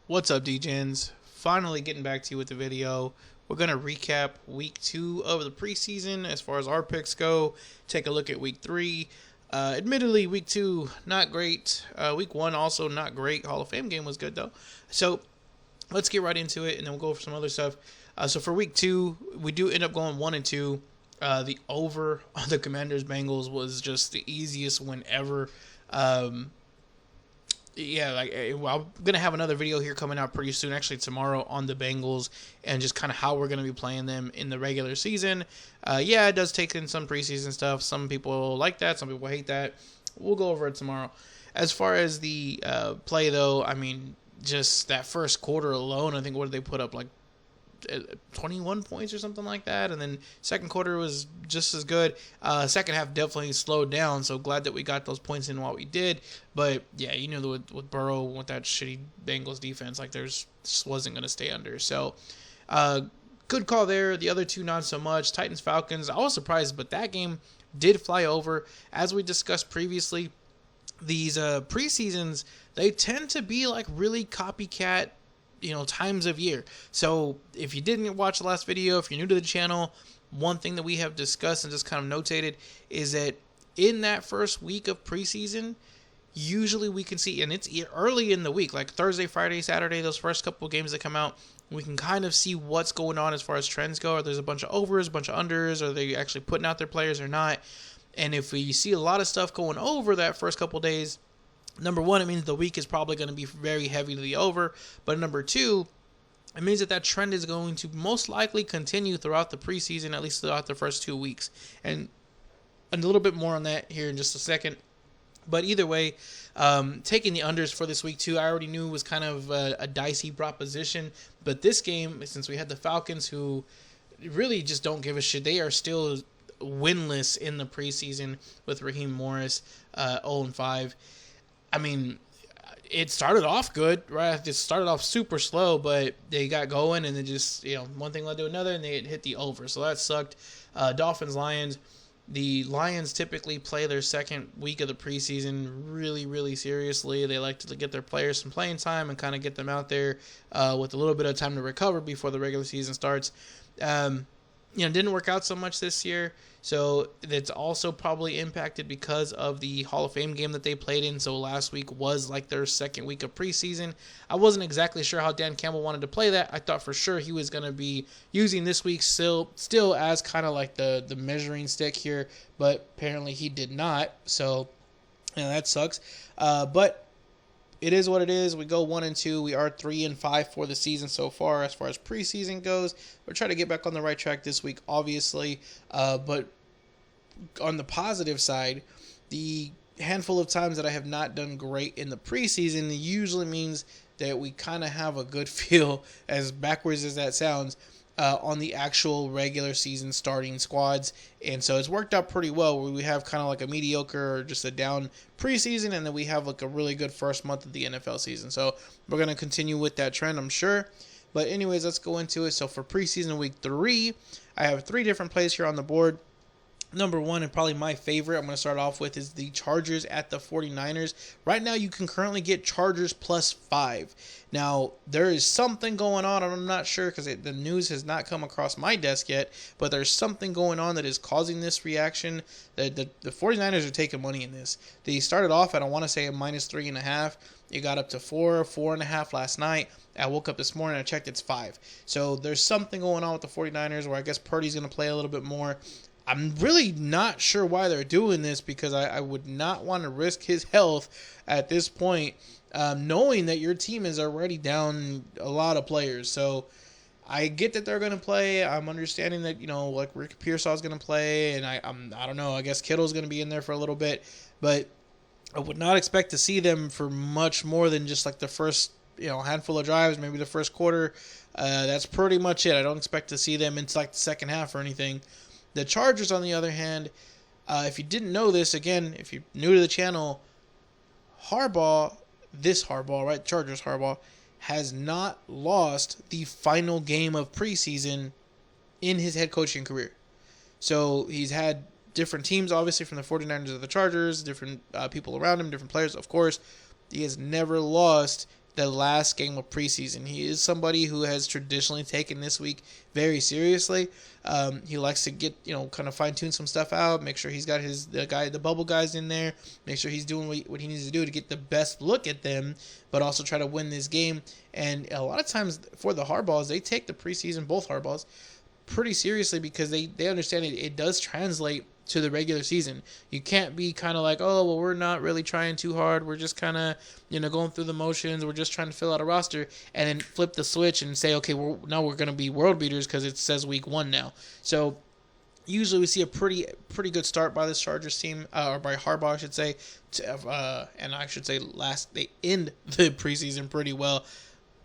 What's up, DJs? Finally getting back to you with the video. We're going to recap week 2 of the preseason as far as our picks go. Take a look at week 3. Admittedly, week 2, not great. Week 1, also not great. Hall of Fame game was good, though. So, let's get right into it, and then we'll go over some other stuff. So, for week 2, we do end up going 1-2. The over on the Commanders-Bengals was just the easiest win ever. I'm gonna have another video here coming out pretty soon, actually tomorrow, on the Bengals and just kind of how we're gonna be playing them in the regular season. It does take in some preseason stuff. Some people like that, some people hate that. We'll go over it tomorrow. As far as the play, though, I mean, just that first quarter alone, I think what did they put up, like 21 points or something like that, and then second quarter was just as good. Second half definitely slowed down, so glad that we got those points in while we did. But yeah, you know, with Burrow, with that shitty Bengals defense, like there's just wasn't going to stay under. So good call there. The other two not so much. Titans Falcons, I was surprised, but that game did fly over. As we discussed previously, these preseasons, they tend to be like really copycat times of year. So if you didn't watch the last video, if you're new to the channel, one thing that we have discussed and just kind of notated is that in that first week of preseason, usually we can see, and it's early in the week, like Thursday, Friday, Saturday, those first couple of games that come out, we can kind of see what's going on as far as trends go. Or there's a bunch of overs, a bunch of unders, are they actually putting out their players or not? And if we see a lot of stuff going over that first couple of days, number one, it means the week is probably going to be very heavy to the over. But number two, it means that trend is going to most likely continue throughout the preseason, at least throughout the first 2 weeks. And a little bit more on that here in just a second. But either way, taking the unders for this week too, I already knew was kind of a dicey proposition. But this game, since we had the Falcons, who really just don't give a shit, they are still winless in the preseason with Raheem Morris, 0-5. I mean, it started off good, right? It started off super slow, but they got going, and then just, one thing led to another, and they hit the over. So that sucked. Dolphins, Lions. The Lions typically play their second week of the preseason really, really seriously. They like to get their players some playing time and kind of get them out there with a little bit of time to recover before the regular season starts. Didn't work out so much this year, so that's also probably impacted because of the Hall of Fame game that they played in. So last week was like their second week of preseason. I wasn't exactly sure how Dan Campbell wanted to play that. I thought for sure he was going to be using this week still as kind of like the measuring stick here, but apparently he did not. So that sucks. But it is what it is. We go 1-2. We are 3-5 for the season so far as preseason goes. We're trying to get back on the right track this week, obviously. But on the positive side, the handful of times that I have not done great in the preseason usually means that we kind of have a good feel, as backwards as that sounds, on the actual regular season starting squads. And so it's worked out pretty well, where we have kind of like a mediocre or just a down preseason, and then we have like a really good first month of the NFL season. So we're going to continue with that trend, I'm sure. But anyways, let's go into it. So for preseason week 3, I have 3 different plays here on the board. Number one, and probably my favorite, I'm going to start off with, is the Chargers at the 49ers. Right now, you can currently get Chargers +5. Now, there is something going on, and I'm not sure because the news has not come across my desk yet, but there's something going on that is causing this reaction. The 49ers are taking money in this. They started off at, I want to say, a -3.5. It got up to 4.5 last night. I woke up this morning, I checked, it's 5. So there's something going on with the 49ers where I guess Purdy's going to play a little bit more. I'm really not sure why they're doing this, because I would not want to risk his health at this point, knowing that your team is already down a lot of players. So I get that they're going to play. I'm understanding that, like Rick Pearsall is going to play, and I don't know, I guess Kittle's going to be in there for a little bit, but I would not expect to see them for much more than just like the first handful of drives, maybe the first quarter. That's pretty much it. I don't expect to see them into like the second half or anything. The Chargers, on the other hand, if you didn't know this, again, if you're new to the channel, Harbaugh, right, Chargers Harbaugh, has not lost the final game of preseason in his head coaching career. So he's had different teams, obviously, from the 49ers to the Chargers, different people around him, different players, of course. He has never lost the last game of preseason. He is somebody who has traditionally taken this week very seriously. He likes to get, kind of fine tune some stuff out, make sure he's got the bubble guys in there, make sure he's doing what he needs to do to get the best look at them, but also try to win this game. And a lot of times for the hardballs, they take the preseason, both hardballs, pretty seriously because they understand it does translate to the regular season. You can't be kind of like, oh, well, we're not really trying too hard. We're just kind of, going through the motions. We're just trying to fill out a roster, and then flip the switch and say, okay, now we're going to be world beaters because it says week 1 now. So usually we see a pretty good start by this Chargers team, or by Harbaugh, I should say. And I should say they end the preseason pretty well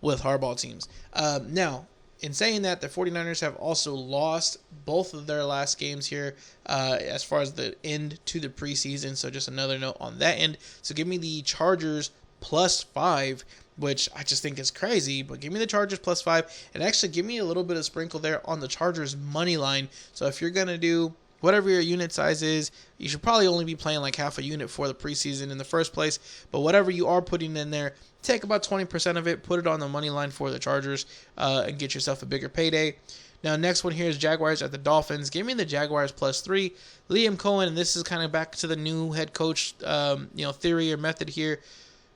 with Harbaugh teams. Now, in saying that, the 49ers have also lost both of their last games here as far as the end to the preseason. So just another note on that end. So give me the Chargers +5, which I just think is crazy. But give me the Chargers +5. And actually give me a little bit of sprinkle there on the Chargers money line. So if you're going to do whatever your unit size is, you should probably only be playing like half a unit for the preseason in the first place. But whatever you are putting in there, take about 20% of it, put it on the money line for the Chargers, and get yourself a bigger payday. Now, next one here is Jaguars at the Dolphins. Give me the Jaguars +3. Liam Cohen, and this is kind of back to the new head coach, theory or method here.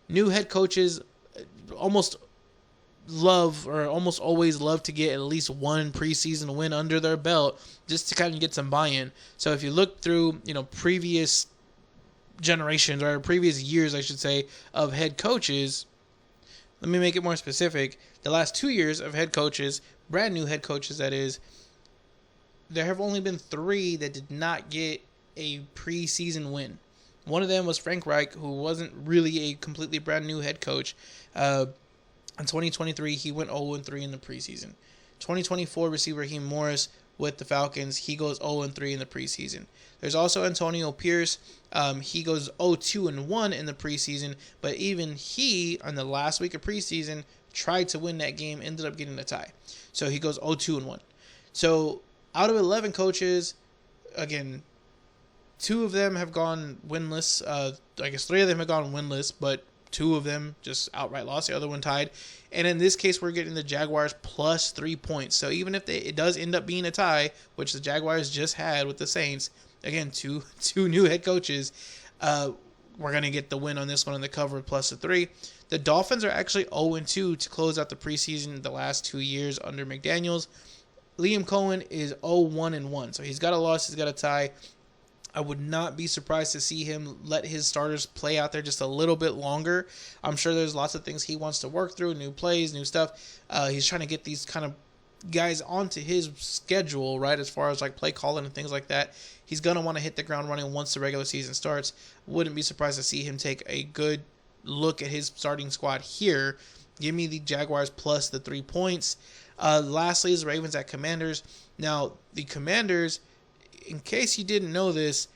New head coaches almost always love to get at least one preseason win under their belt just to kind of get some buy-in. So if you look through, previous generations or previous years, I should say, of head coaches, let me make it more specific. The last 2 years of head coaches, brand new head coaches that is, there have only been 3 that did not get a preseason win. One of them was Frank Reich, who wasn't really a completely brand new head coach. In 2023, he went 0-3 in the preseason. 2024 receiver Raheem Morris with the Falcons, he goes 0-3 in the preseason. There's also Antonio Pierce. He goes 0-2-1 in the preseason, but even he, on the last week of preseason, tried to win that game, ended up getting a tie. So he goes 0-2-1. So out of 11 coaches, again, 2 of them have gone winless. I guess 3 of them have gone winless, but 2 of them just outright lost. The other one tied. And in this case, we're getting the Jaguars +3 points. So even if it does end up being a tie, which the Jaguars just had with the Saints, again, two new head coaches, we're going to get the win on this one on the cover +3. The Dolphins are actually 0-2 to close out the preseason the last 2 years under McDaniels. Liam Cohen is 0-1-1. So he's got a loss, he's got a tie. I would not be surprised to see him let his starters play out there just a little bit longer. I'm sure there's lots of things he wants to work through, new plays, new stuff. He's trying to get these kind of guys onto his schedule, right, as far as like play calling and things like that. He's going to want to hit the ground running once the regular season starts. Wouldn't be surprised to see him take a good look at his starting squad here. Give me the Jaguars +3 points. Lastly is the Ravens at Commanders. Now, the Commanders, in case you didn't know this,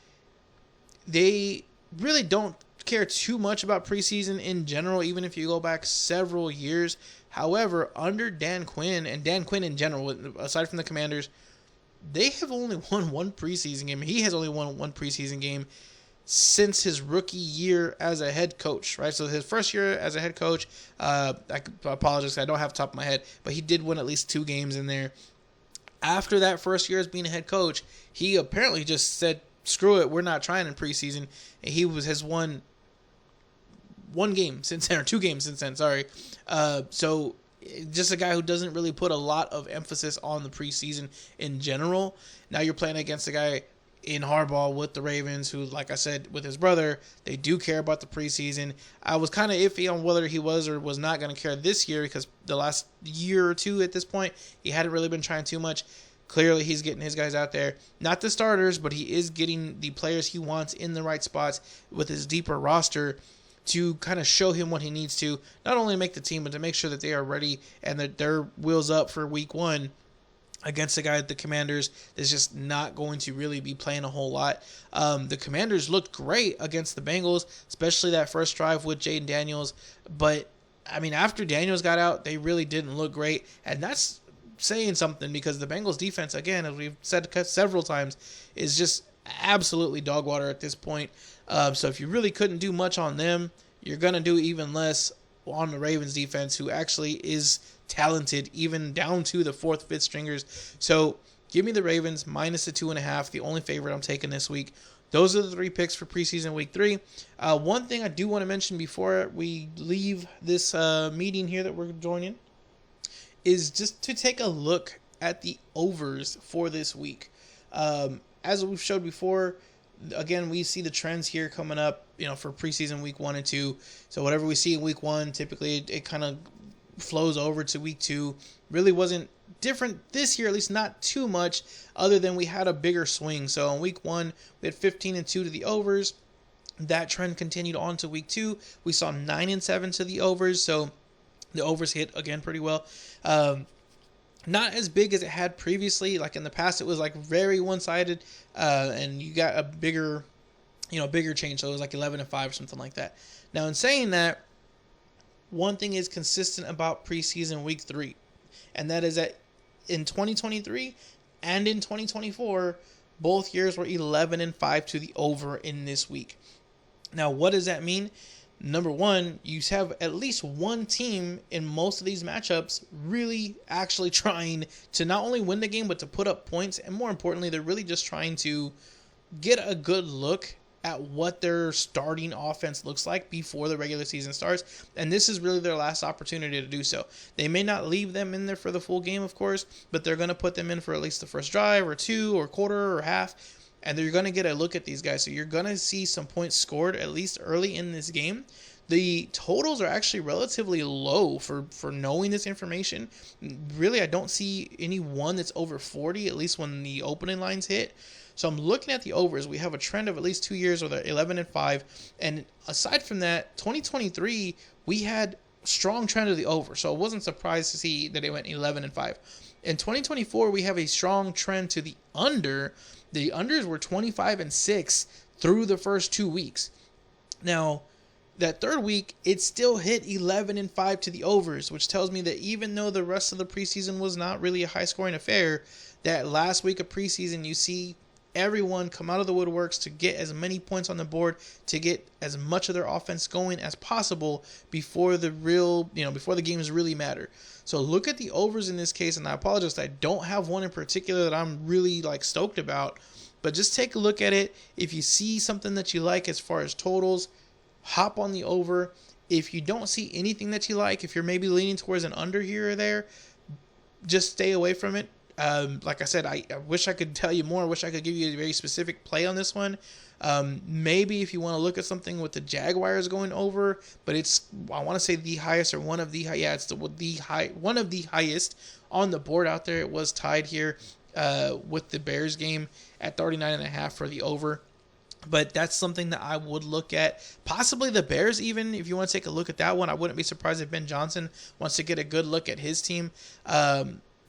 they really don't care too much about preseason in general, even if you go back several years. However, under Dan Quinn, and Dan Quinn in general, aside from the Commanders, they have only won one preseason game. He has only won one preseason game since his rookie year as a head coach, right? So his first year as a head coach, I apologize, I don't have the top of my head, but he did win at least 2 games in there. After that first year as being a head coach, he apparently just said, screw it, we're not trying in preseason. And he has won 1 game since then, or 2 games since then, sorry. So just a guy who doesn't really put a lot of emphasis on the preseason in general. Now you're playing against a guy in Harbaugh with the Ravens who, like I said, with his brother, they do care about the preseason. I was kind of iffy on whether he was or was not going to care this year because the last year or 2 at this point, he hadn't really been trying too much. Clearly, he's getting his guys out there. Not the starters, but he is getting the players he wants in the right spots with his deeper roster to kind of show him what he needs to, not only make the team, but to make sure that they are ready and that their wheels up for week 1 against a guy at the Commanders that's just not going to really be playing a whole lot. The Commanders looked great against the Bengals, especially that first drive with Jaden Daniels. But, I mean, after Daniels got out, they really didn't look great. And that's saying something because the Bengals defense, again, as we've said several times, is just absolutely dog water at this point. So if you really couldn't do much on them, you're going to do even less on the Ravens defense, who actually is talented, even down to the 4th, 5th stringers. So give me the Ravens minus the 2.5, the only favorite I'm taking this week. Those are the 3 picks for preseason week 3. One thing I do want to mention before we leave this meeting here that we're joining is just to take a look at the overs for this week. As we've showed before, again, we see the trends here coming up, for preseason week 1 and 2. So whatever we see in week 1, typically it kind of flows over to week 2. Really wasn't different this year, at least not too much, other than we had a bigger swing. So in week 1, we had 15-2 to the overs. That trend continued on to week 2. We saw 9-7 to the overs. So the overs hit again pretty well. Not as big as it had previously. Like in the past, it was like very one-sided, and you got a bigger change. So it was like 11-5 or something like that. Now, in saying that, one thing is consistent about preseason week 3, and that is that in 2023 and in 2024, both years were 11-5 to the over in this week. Now, what does that mean? Number one, you have at least one team in most of these matchups really actually trying to not only win the game, but to put up points. And more importantly, they're really just trying to get a good look at what their starting offense looks like before the regular season starts. And this is really their last opportunity to do so. They may not leave them in there for the full game, of course, but they're going to put them in for at least the first drive or 2 or quarter or half. And they're going to get a look at these guys. So you're going to see some points scored at least early in this game. The totals are actually relatively low for knowing this information. Really, I don't see any one that's over 40, at least when the opening lines hit. So I'm looking at the overs. We have a trend of at least 2 years with 11-5. And aside from that, 2023, we had a strong trend of the over. So I wasn't surprised to see that it went 11-5. In 2024, we have a strong trend to the under. The unders were 25-6 through the first 2 weeks. Now, that third week, it still hit 11-5 to the overs, which tells me that even though the rest of the preseason was not really a high-scoring affair, that last week of preseason, you see everyone come out of the woodworks to get as many points on the board, to get as much of their offense going as possible before the games really matter. So look at the overs in this case, and I apologize, I don't have one in particular that I'm really stoked about, but just take a look at it. If you see something that you like as far as totals, hop on the over. If you don't see anything that you like, if you're maybe leaning towards an under here or there, just stay away from it. Like I said, I wish I could tell you more. I wish I could give you a very specific play on this one. Maybe if you want to look at something with the Jaguars going over, but I want to say the highest or one of the one of the highest on the board out there. It was tied here with the Bears game at 39.5 for the over. But that's something that I would look at. Possibly the Bears even, if you want to take a look at that one. I wouldn't be surprised if Ben Johnson wants to get a good look at his team.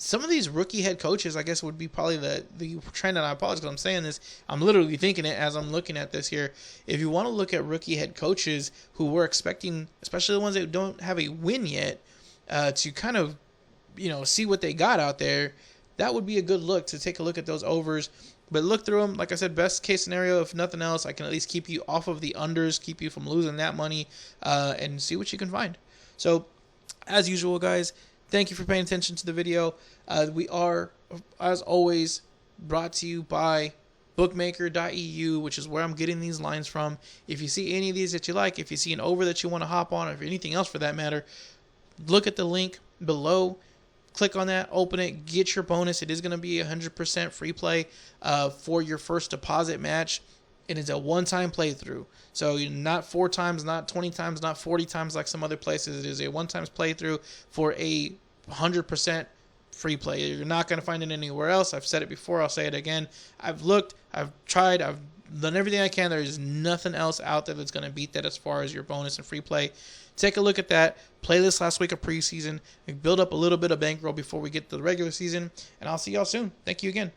Some of these rookie head coaches, I guess, would be probably the trend, and I apologize because I'm saying this. I'm literally thinking it as I'm looking at this here. If you want to look at rookie head coaches who we're expecting, especially the ones that don't have a win yet, to kind of, see what they got out there, that would be a good look to take a look at those overs. But look through them. Like I said, best case scenario, if nothing else, I can at least keep you off of the unders, keep you from losing that money, and see what you can find. So, as usual, guys, thank you for paying attention to the video. We are, as always, brought to you by Bookmaker.eu, which is where I'm getting these lines from. If you see any of these that you like, if you see an over that you want to hop on, or if anything else for that matter, look at the link below. Click on that, open it, get your bonus. It is going to be 100% free play for your first deposit match. It is a one-time playthrough. So not 4 times, not 20 times, not 40 times like some other places. It is a one-time playthrough for a 100% free play. You're not going to find it anywhere else. I've said it before. I'll say it again. I've looked. I've tried. I've done everything I can. There is nothing else out there that's going to beat that as far as your bonus and free play. Take a look at that. Play this last week of preseason. Build up a little bit of bankroll before we get to the regular season. And I'll see y'all soon. Thank you again.